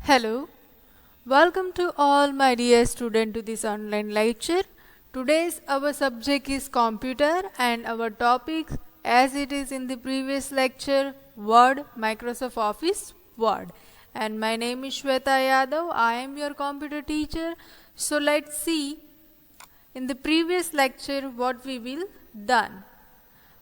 Hello, welcome to all my dear students to this online lecture. Today's our subject is computer and our topic as it is in the previous lecture Word, Microsoft Office Word. And my name is Shweta Yadav. I am your computer teacher. So let's see in the previous lecture what we will done.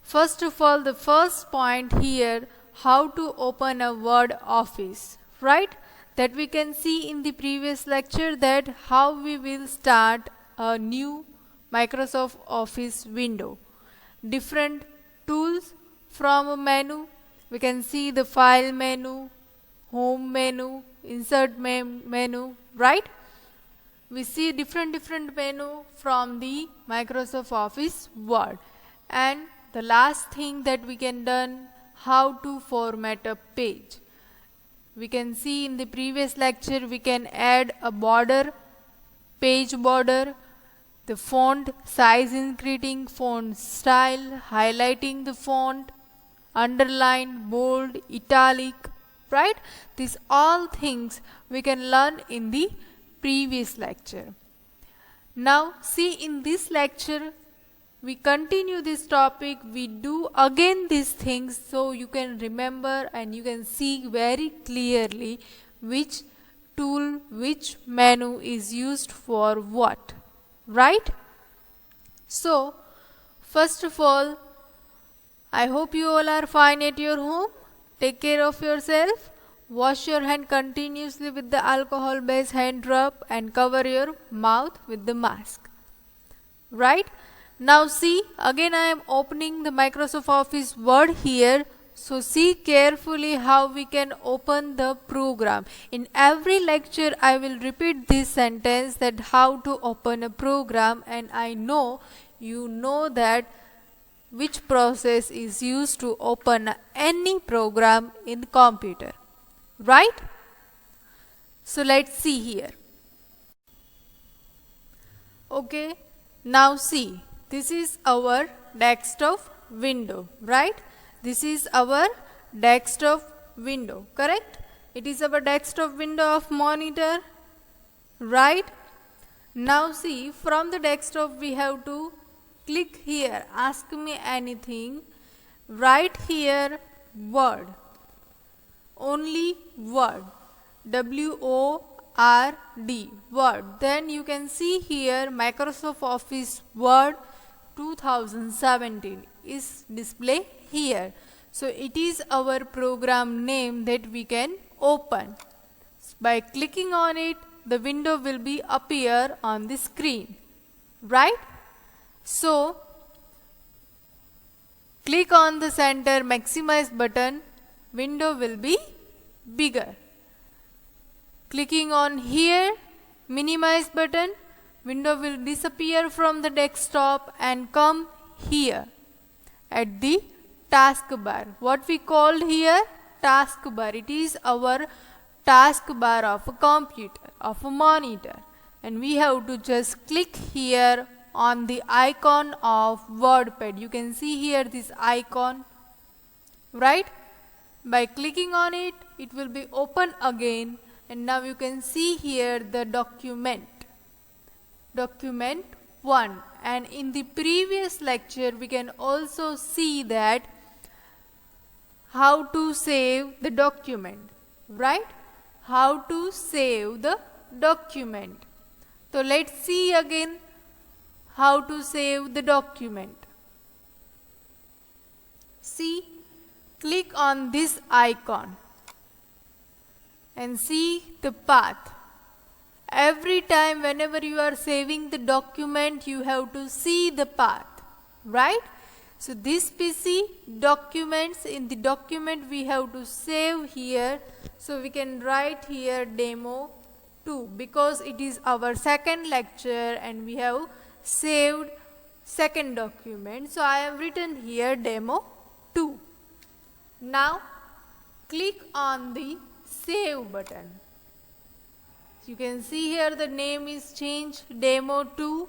First of all, the first point here, how to open a Word Office, right? That we can see in the previous lecture that how we will start a new Microsoft Office window. Different tools from a menu. We can see the file menu, home menu, insert menu, right? We see different menu from the Microsoft Office Word. And the last thing that we can done, how to format a page. We can see in the previous lecture we can add a border, page border, the font size increasing, font style, highlighting the font, underline, bold, italic, right? These all things we can learn in the previous lecture. Now see in this lecture we continue this topic, we do again these things so you can remember and you can see very clearly which tool, which menu is used for what, right? So first of all, I hope you all are fine at your home. Take care of yourself. Wash your hand continuously with the alcohol based hand rub and cover your mouth with the mask, right? Now see, again I am opening the Microsoft Office Word here. So see carefully how we can open the program. In every lecture I will repeat this sentence that how to open a program, and I know you know that which process is used to open any program in the computer, right? So let's see here. Okay, now see. This is our desktop window, right? This is our desktop window, correct? It is our desktop window of monitor, right? Now see, from the desktop we have to click here, ask me anything, write here Word, only Word, W-O-R-D, Word. Then you can see here Microsoft Office Word 2017 is display here. So it is our program name that we can open. By clicking on it, the window will be appear on the screen, right? So click on the center maximize button, window will be bigger. Clicking on here minimize button, window will disappear from the desktop and come here at the taskbar. What we called here taskbar. It is our taskbar of a computer, of a monitor, and we have to just click here on the icon of WordPad. You can see here this icon, right? By clicking on it, it will be open again, and now you can see here the document 1, and in the previous lecture we can also see that how to save the document, right? How to save the document. So let's see again how to save the document. See, click on this icon and see the path. Every time whenever you are saving the document, you have to see the path, right? So this PC documents, in the document we have to save here. So we can write here demo 2 because it is our second lecture and we have saved second document. So I have written here demo 2. Now click on the save button. You can see here the name is changed demo 2.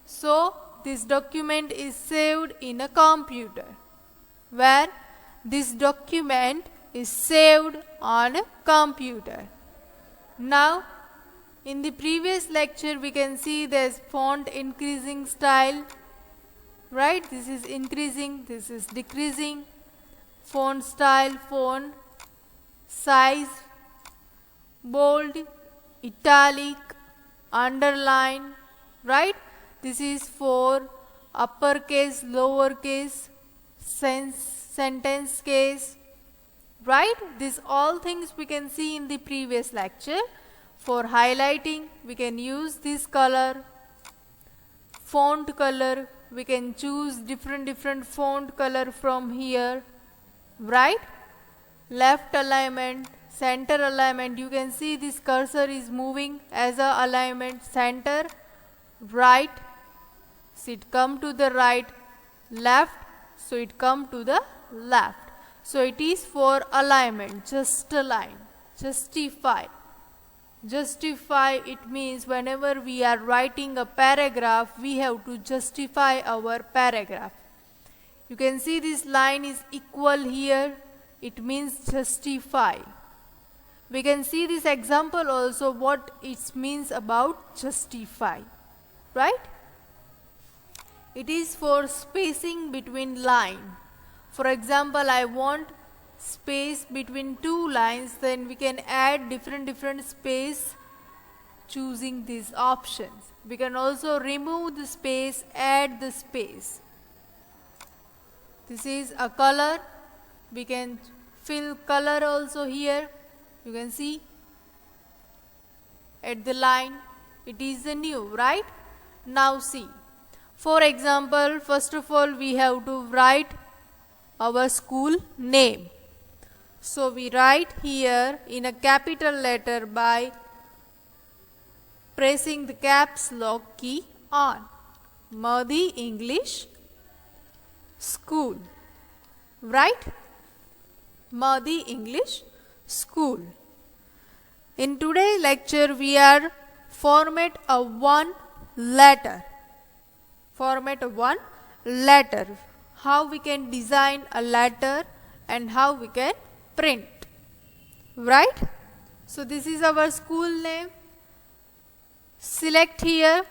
So this document is saved in a computer where this document is saved on a computer. Now, in the previous lecture, we can see there's font increasing style, right? This is increasing, this is decreasing. Font style, font size, bold, italic, underline, right? This is for uppercase, lowercase, sentence case, right? These all things we can see in the previous lecture. For highlighting, we can use this color. Font color, we can choose different font color from here, right? Left alignment, center alignment, you can see this cursor is moving as a alignment. Center, right, so it come to the right. Left, so it come to the left. So it is for alignment. Just align, justify. Justify, it means whenever we are writing a paragraph, we have to justify our paragraph. You can see this line is equal here, it means justify. We can see this example also what it means about justify, right? It is for spacing between line. For example, I want space between two lines, then we can add different space choosing these options. We can also remove the space, add the space. This is a color, we can fill color also here. You can see at the line, it is the new, right? Now see, for example, first of all we have to write our school name. So we write here in a capital letter by pressing the caps lock key on. Madhi English School, right? Madhi English School. In today's lecture we are format a one letter. Format a one letter. How we can design a letter and how we can print, right? So this is our school name. Select here,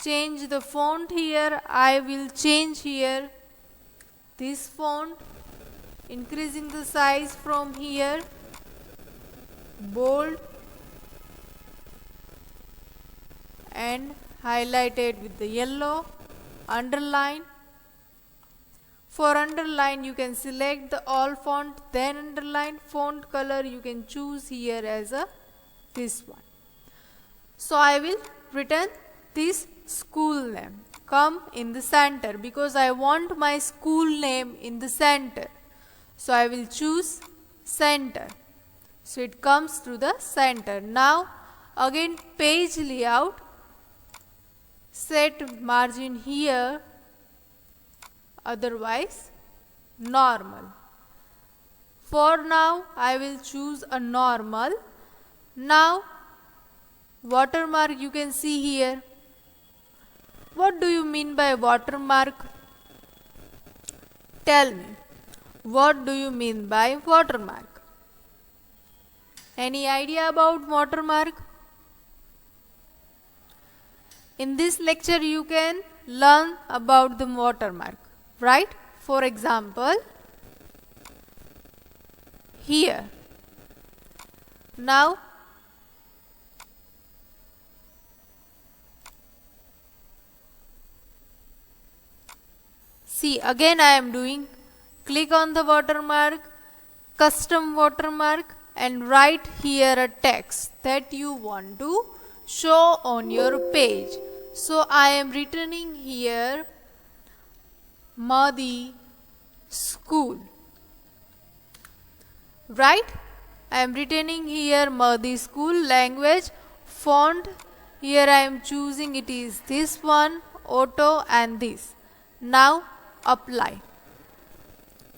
change the font here. I will change here this font, increasing the size from here, bold and highlighted with the yellow. Underline. For underline, you can select the all font, then underline. Font color you can choose here as a this one. So I will written this school name. Come in the center because I want my school name in the center. So I will choose center. So it comes to the center. Now again page layout. Set margin here, otherwise normal. For now I will choose a normal. Now watermark you can see here. What do you mean by watermark? Tell me, what do you mean by watermark? Any idea about watermark? In this lecture you can learn about the watermark, right? For example, here. Now see, again I am doing, click on the watermark, custom watermark and write here a text that you want to show on your page. So I am returning here Madhi School, right? I am returning here Madhi School. Language, font, here I am choosing it is this one, auto and this. Now apply,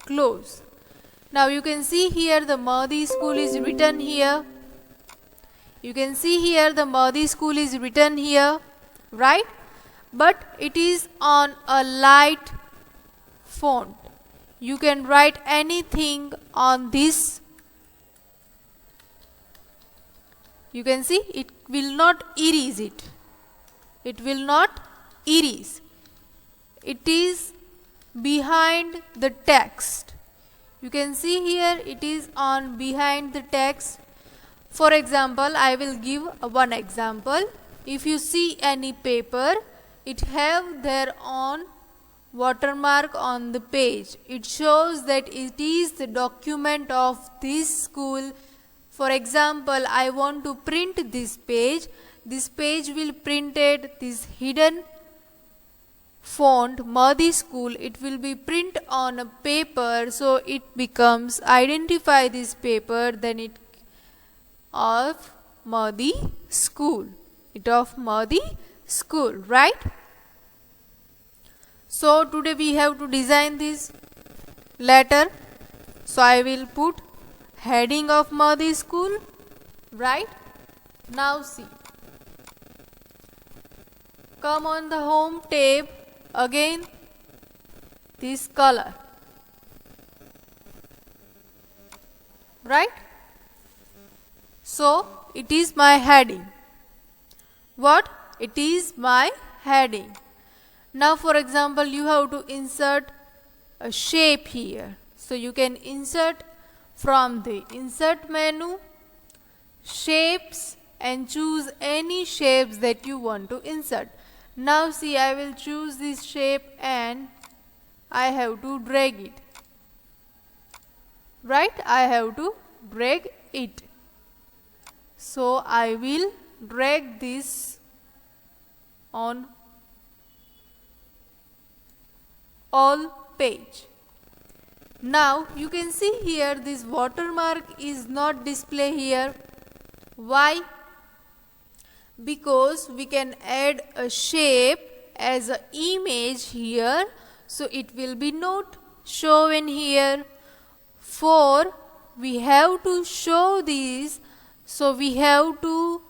close. Now you can see here the Madhi School is written here. You can see here the Madhi School is written here, right? But it is on a light font. You can write anything on this you can see it will not erase it. It will not erase. It is behind the text. You can see here it is on behind the text. For example, I will give one example. If you see any paper, it have their own watermark on the page. It shows that it is the document of this school. For example, I want to print this page. This page will printed this hidden font Madhi School. It will be print on a paper, so it becomes identify this paper, then it of Madhi School. It of Madhi School, right? So today we have to design this letter. So I will put heading of Madhi School, right? Now see. Come on the home tab, again this color, right? So it is my heading. What? It is my heading. Now for example, you have to insert a shape here. So you can insert from the insert menu, shapes, and choose any shapes that you want to insert. Now see, I will choose this shape and I have to drag it. Right? I have to drag it. So I will drag this on all page. Now you can see here this watermark is not display here. Why? Because we can add a shape as an image here, so it will be not shown here. For we have to show this, so we have to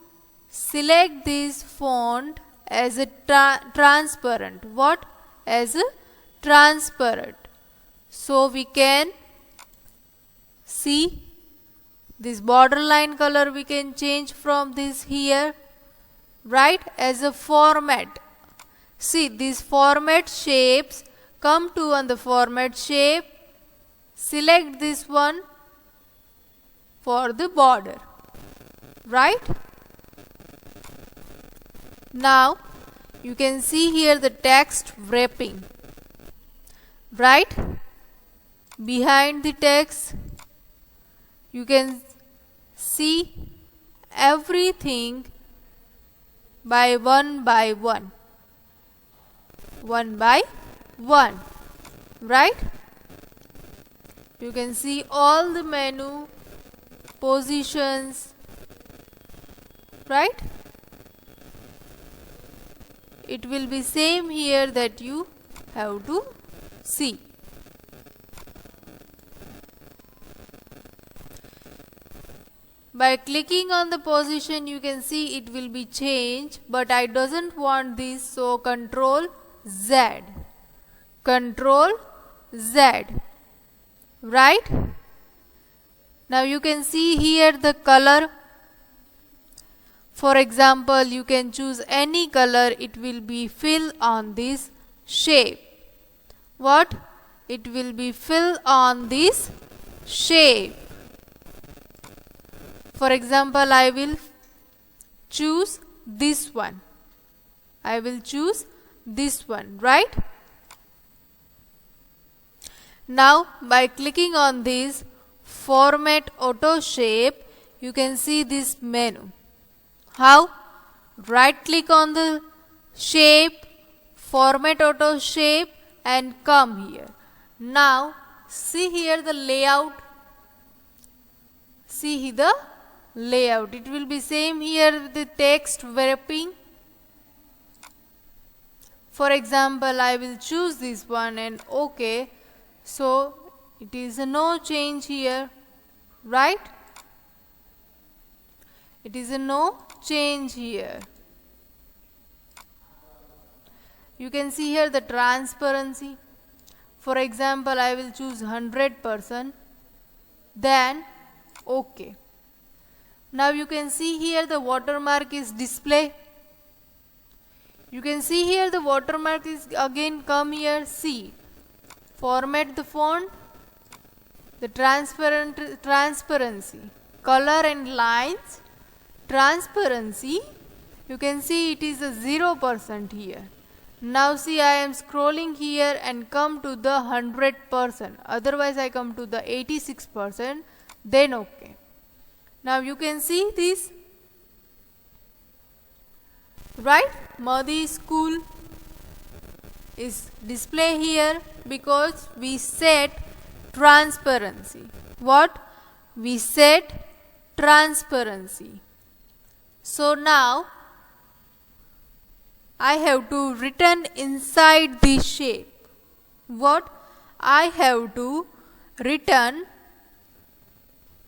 select this font as a transparent. What? As a transparent. So we can see this borderline color, we can change from this here, right, as a format. See, these format shapes, come to on the format shape, select this one for the border, right? Now you can see here the text wrapping, right? Behind the text you can see everything by one, right? You can see all the menu positions, right? It will be same here that you have to see. By clicking on the position, you can see it will be changed, but I doesn't want this, so Control Z, right? Now you can see here the color. For example, you can choose any color, it will be fill on this shape. What? It will be fill on this shape. For example, I will choose this one. I will choose this one, right? Now, by clicking on this Format Auto Shape, you can see this menu. How? Right click on the shape, Format Auto Shape, and come here. Now, see here the layout. See the layout. It will be same here, the text wrapping. For example, I will choose this one and OK. So it is a no change here, right? It is a no change here. You can see here the transparency. For example, I will choose 100%, then OK. Now you can see here the watermark is display. You can see here the watermark is again come here. See, format the font, the transparency, color and lines, transparency. You can see it is a 0% here. Now see, I am scrolling here and come to the 100%. Otherwise I come to the 86%. Then okay. Now you can see this, right? Modi School is display here because we set transparency. What? We set transparency. So now I have to written inside the shape. What? I have to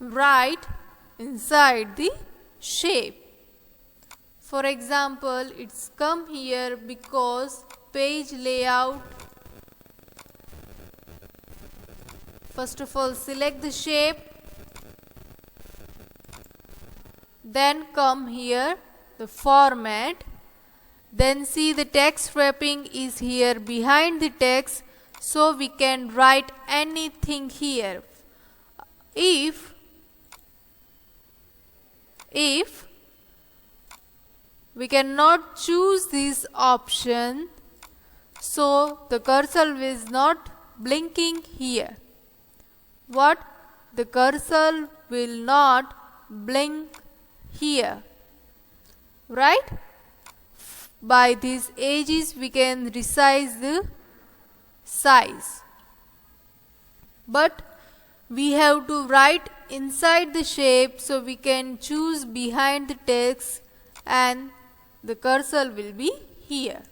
write inside the shape. For example, it's come here because page layout. First of all, select the shape. Then come here the format. Then see the text wrapping is here behind the text, so we can write anything here. If we cannot choose this option, so the cursor is not blinking here. What? The cursor will not blink here, right? By these edges we can resize the size, but we have to write inside the shape, so we can choose behind the text and the cursor will be here.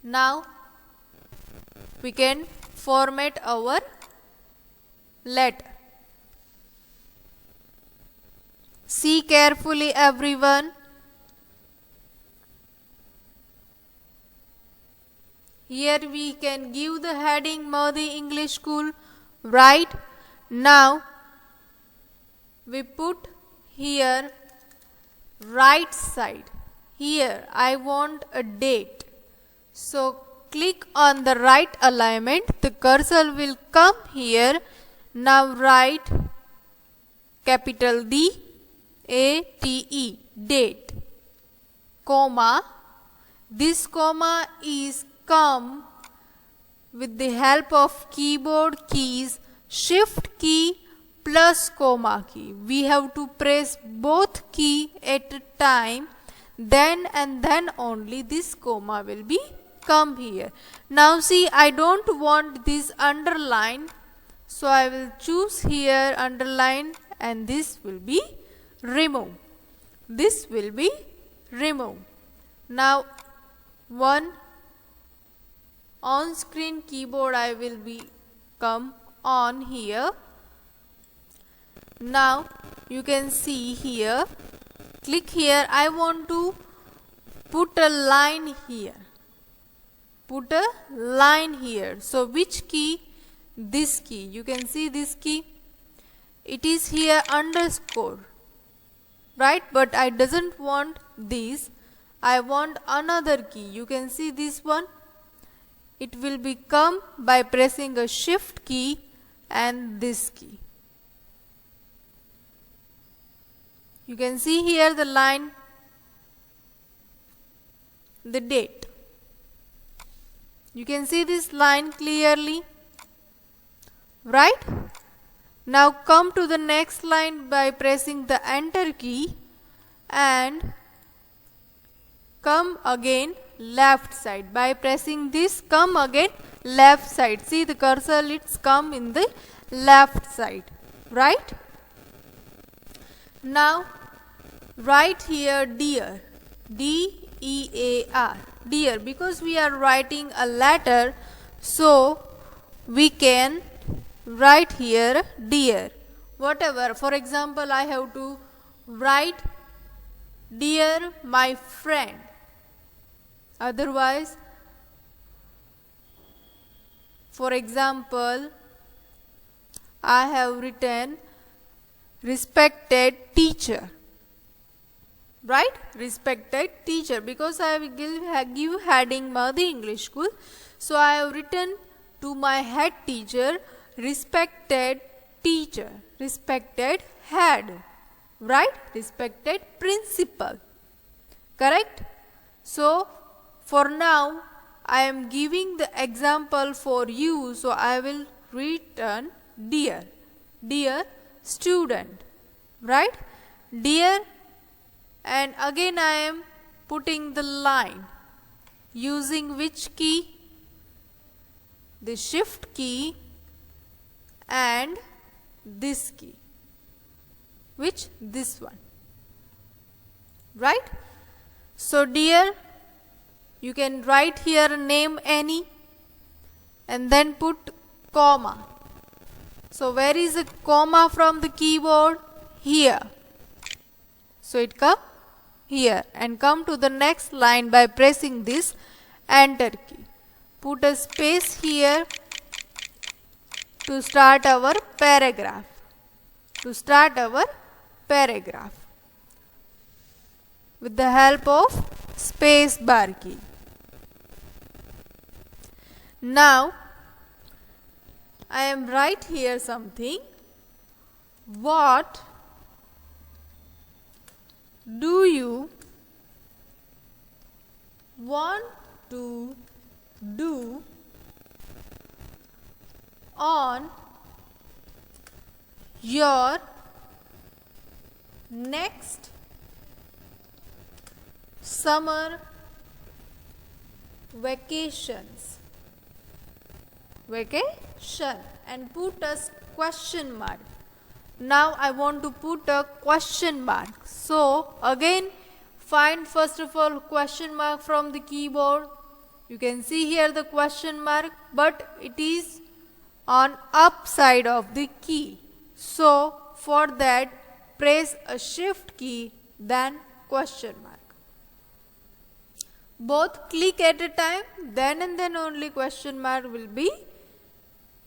Now we can format our letter. See carefully everyone. Here we can give the heading Modi English School, right? Now we put here right side. Here I want a date. So click on the right alignment. The cursor will come here. Now write capital D-A-T-E, date, comma. This comma is come with the help of keyboard keys, shift key plus comma key. We have to press both key at a time, then and then only this comma will be come here. Now see, I don't want this underline, so I will choose here underline and this will be remove. This will be remove. Now one on screen keyboard I will be come on here. Now you can see here, click here. I want to put a line here. Put a line here. So which key? This key. You can see this key. It is here underscore, right? But I doesn't want this. I want another key. You can see this one. It will become by pressing a shift key and this key. You can see here the line, the date. You can see this line clearly, right? Now come to the next line by pressing the enter key and come again left side. By pressing this, come again left side. See the cursor, it's come in the left side, right? Now write here dear, D-E-A-R, dear, because we are writing a letter, so we can write here dear. Whatever, for example, I have to write dear my friend. Otherwise, for example, I have written respected teacher. Right? Respected teacher, because I will give heading Mahdi English School. So I have written to my head teacher, respected teacher, respected head. Right? Respected principal. Correct? So for now I am giving the example for you, so I will return dear. Dear student. Right? Dear, and again I am putting the line using which key? The shift key and this key. Which? This one. Right? So dear, you can write here name any and then put comma. So where is the comma from the keyboard? Here. So it come here and come to the next line by pressing this enter key. Put a space here to start our paragraph. To start our paragraph with the help of space bar key. Now I am write here something. What do you want to do on your next summer vacations? Vacation, and put a question mark. Now I want to put a question mark. So again find first of all question mark from the keyboard. You can see here the question mark, but it is on up side of the key. So for that press a shift key then question mark. Both click at a time, then and then only question mark will be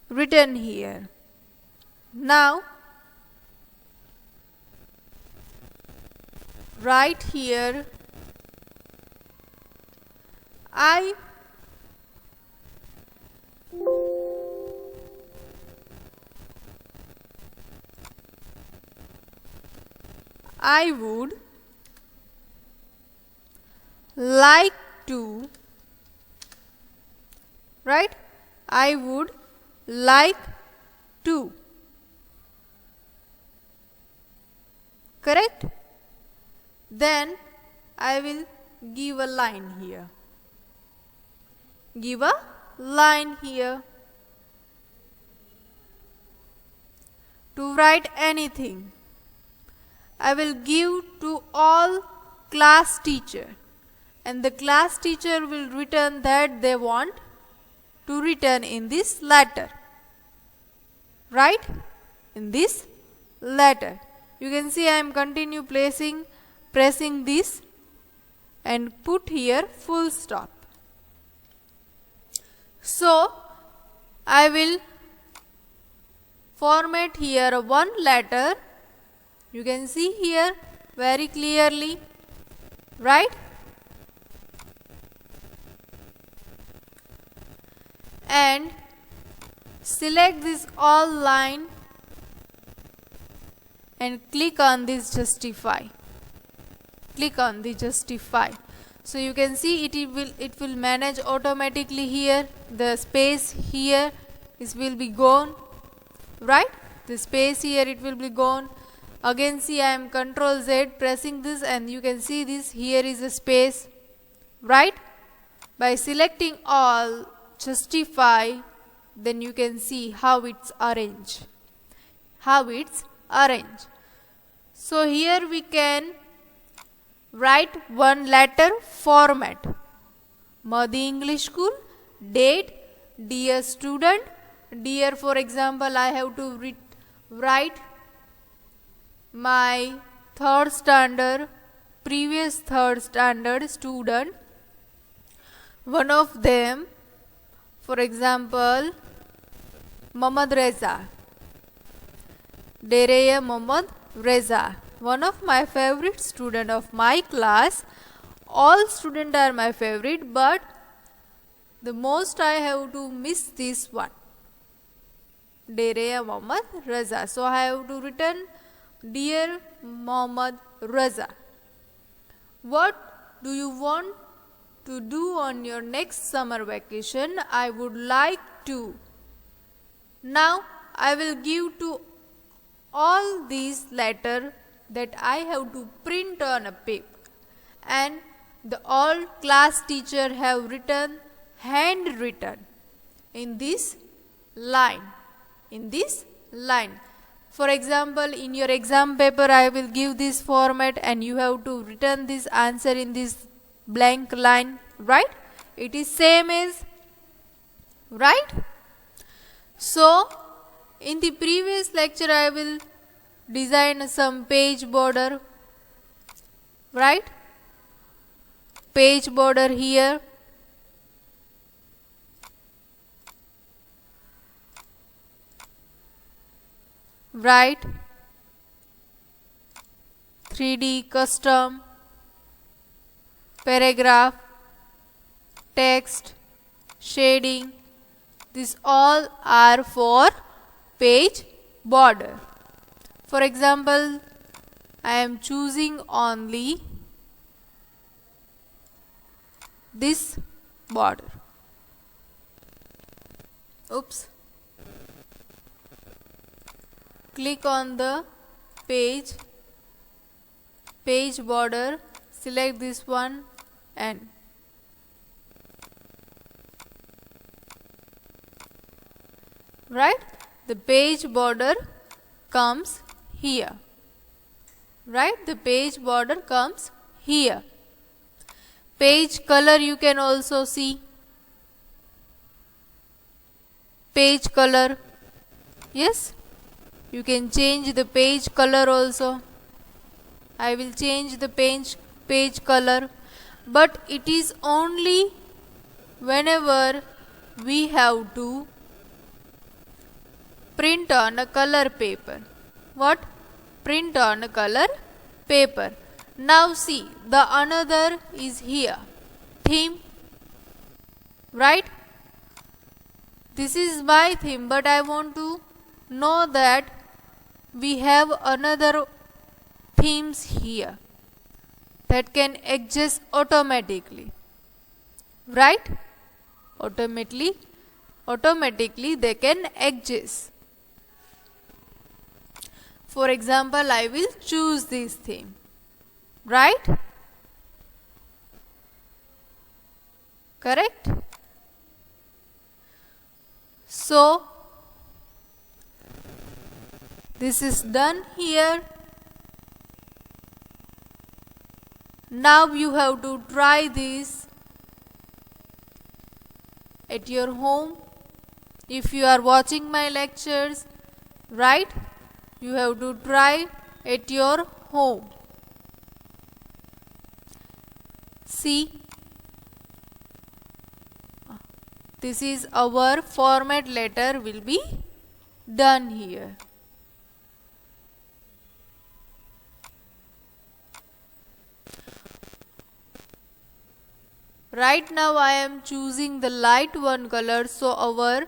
written here. Now write here I would like to, right? I would like to. Correct? Then I will give a line here. Give a line here. To write anything, I will give to all class teacher, and the class teacher will return that they want to return in this letter. Right? In this letter. You can see I am continue pressing this and put here full stop. So I will format here one letter. You can see here very clearly, right? And select this all line and click on this justify. Click on the justify. So you can see it will manage automatically here. The space here will be gone, right? The space here it will be gone. Again see I am Ctrl Z pressing this, and you can see this here is a space, right? By selecting all, justify, then you can see how it's arranged. So here we can write one letter format. Mahdi English School, date, dear student. Dear, for example, I have to write my previous third standard student. One of them, for example, Mohammad Reza. Dereya Mohammad Reza, one of my favorite student of my class. All students are my favorite, but the most I have to miss this one. Dear Mohammad Reza. So I have to return, dear Mohammad Reza. What do you want to do on your next summer vacation? I would like to. Now I will give to all these letters that I have to print on a paper, and the all class teacher have written handwritten in this line. For example, in your exam paper I will give this format and you have to return this answer in this blank line, right? It is same as, right? So in the previous lecture I will design some page border, right? Page border here. Right, 3D custom, paragraph, text, shading, these all are for page border. For example, I am choosing only this border. Oops. Click on the page border, select this one and right, the page border comes here, right? The page border comes here. Page color you can also see. Page color, yes, you can change the page color also. I will change the page color, but it is only whenever we have to print on a color paper. What? Print on a color paper. Now see, the another is here, theme, right? This is my theme, but I want to know that we have another themes here that can adjust automatically, right? Automatically they can adjust. For example, I will choose this theme, right? Correct? So this is done here. Now you have to try this at your home. If you are watching my lectures, right? You have to try at your home. See, this is our format letter will be done here. Right now I am choosing the light one color, so our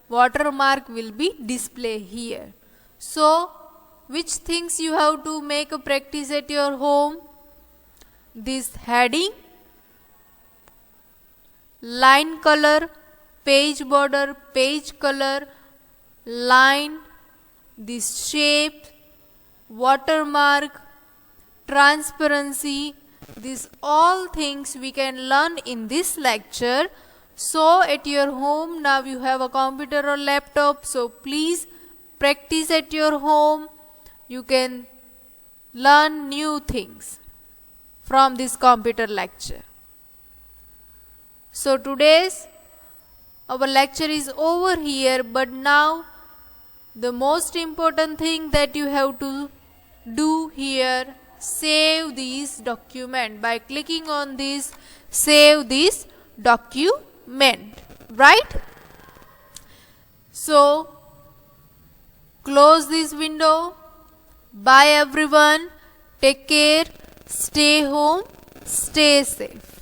watermark will be display here. So which things you have to make a practice at your home? This heading, line color, page border, page color, line, this shape, watermark, transparency, these all things we can learn in this lecture. So at your home, now you have a computer or laptop, so please practice at your home. You can learn new things from this computer lecture. So today's our lecture is over here, but now the most important thing that you have to do here, save this document by clicking on this save this document, right? So close this window, Bye everyone. Take care. Stay home. Stay safe.